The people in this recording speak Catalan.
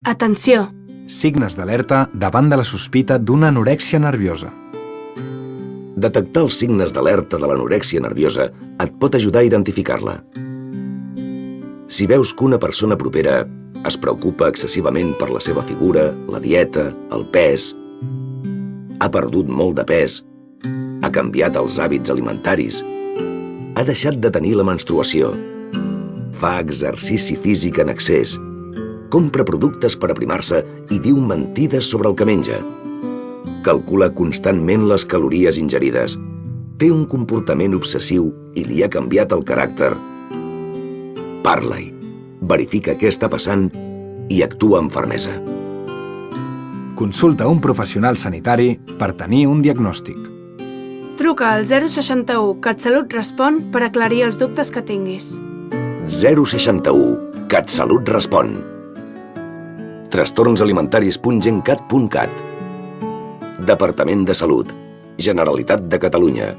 Atenció! Signes d'alerta davant de la sospita d'una anorèxia nerviosa. Detectar els signes d'alerta de l'anorèxia nerviosa et pot ajudar a identificar-la. Si veus que una persona propera es preocupa excessivament per la seva figura, la dieta, el pes, ha perdut molt de pes, ha canviat els hàbits alimentaris, ha deixat de tenir la menstruació, fa exercici físic en excés, compra productes per aprimar-se i diu mentides sobre el que menja, calcula constantment les calories ingerides, té un comportament obsessiu i li ha canviat el caràcter, parla-hi, verifica què està passant i actua amb fermesa. Consulta un professional sanitari per tenir un diagnòstic. Truca al 061 CatSalut Respon per aclarir els dubtes que tinguis. 061 CatSalut Respon. trastornsalimentaris.gencat.cat. Departament de Salut, Generalitat de Catalunya.